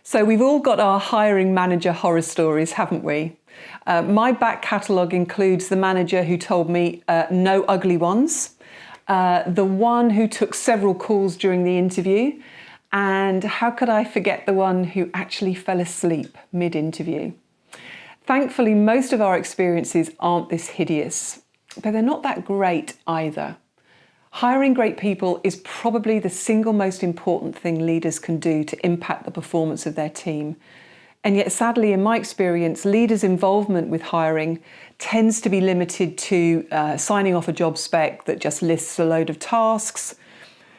So we've all got our hiring manager horror stories, haven't we? My back catalogue includes the manager who told me no ugly ones, the one who took several calls during the interview, and how could I forget the one who actually fell asleep mid-interview? Thankfully, most of our experiences aren't this hideous, but they're not that great either. Hiring great people is probably the single most important thing leaders can do to impact the performance of their team. And yet, sadly, in my experience, leaders' involvement with hiring tends to be limited to signing off a job spec that just lists a load of tasks,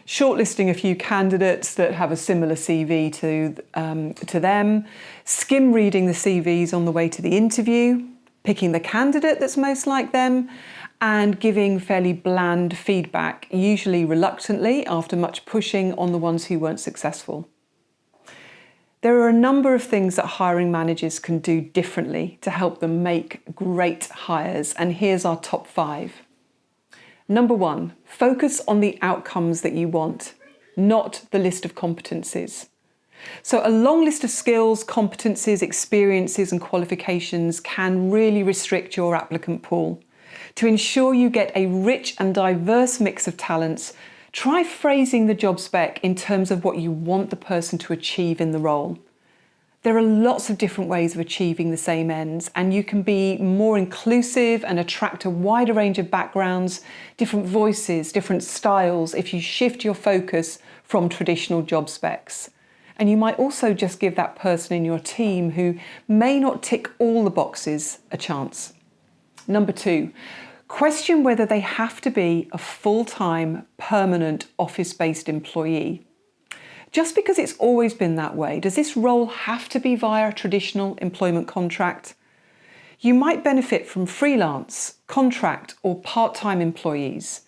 shortlisting a few candidates that have a similar CV to them, skim-reading the CVs on the way to the interview, picking the candidate that's most like them, and giving fairly bland feedback, usually reluctantly after much pushing on the ones who weren't successful. There are a number of things that hiring managers can do differently to help them make great hires, and here's our top 5. Number 1, focus on the outcomes that you want, not the list of competencies. So a long list of skills, competencies, experiences and qualifications can really restrict your applicant pool. To ensure you get a rich and diverse mix of talents, try phrasing the job spec in terms of what you want the person to achieve in the role. There are lots of different ways of achieving the same ends, and you can be more inclusive and attract a wider range of backgrounds, different voices, different styles if you shift your focus from traditional job specs. And you might also just give that person in your team who may not tick all the boxes a chance. Number 2, question whether they have to be a full-time, permanent, office-based employee. Just because it's always been that way, does this role have to be via a traditional employment contract? You might benefit from freelance, contract, or part-time employees.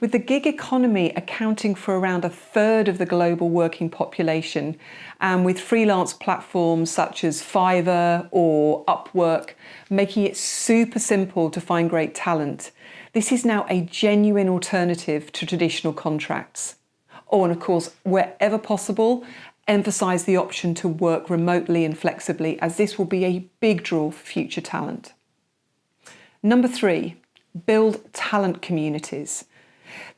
With the gig economy accounting for around 1/3 of the global working population, and with freelance platforms such as Fiverr or Upwork making it super simple to find great talent, this is now a genuine alternative to traditional contracts. Oh, and of course, wherever possible, emphasise the option to work remotely and flexibly, as this will be a big draw for future talent. Number 3, build talent communities.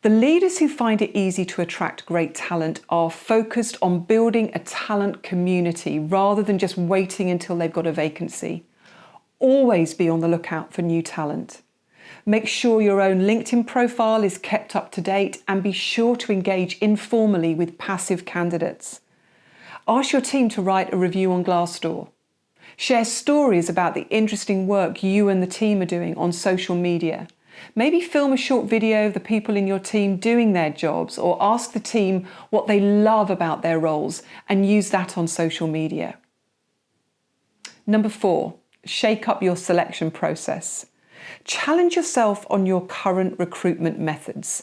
The leaders who find it easy to attract great talent are focused on building a talent community rather than just waiting until they've got a vacancy. Always be on the lookout for new talent. Make sure your own LinkedIn profile is kept up to date, and be sure to engage informally with passive candidates. Ask your team to write a review on Glassdoor. Share stories about the interesting work you and the team are doing on social media. Maybe film a short video of the people in your team doing their jobs, or ask the team what they love about their roles and use that on social media. Number 4, shake up your selection process. Challenge yourself on your current recruitment methods.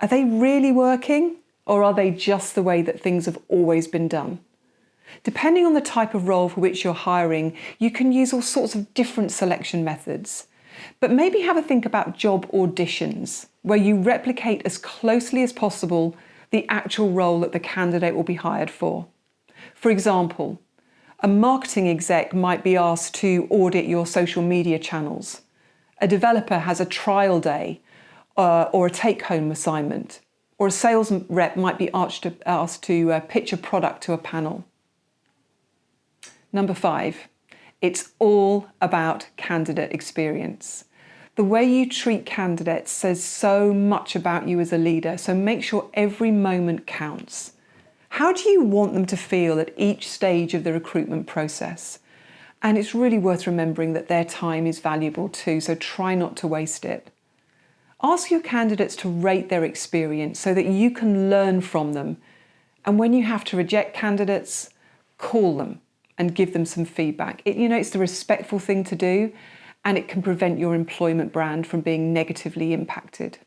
Are they really working, or are they just the way that things have always been done? Depending on the type of role for which you're hiring, you can use all sorts of different selection methods. But maybe have a think about job auditions, where you replicate as closely as possible the actual role that the candidate will be hired for. For example, a marketing exec might be asked to audit your social media channels. A developer has a trial day or a take-home assignment, or a sales rep might be asked to pitch a product to a panel. Number 5. It's all about candidate experience. The way you treat candidates says so much about you as a leader, so make sure every moment counts. How do you want them to feel at each stage of the recruitment process? And it's really worth remembering that their time is valuable too, so try not to waste it. Ask your candidates to rate their experience so that you can learn from them. And when you have to reject candidates, call them and give them some feedback. It's the respectful thing to do, and it can prevent your employment brand from being negatively impacted.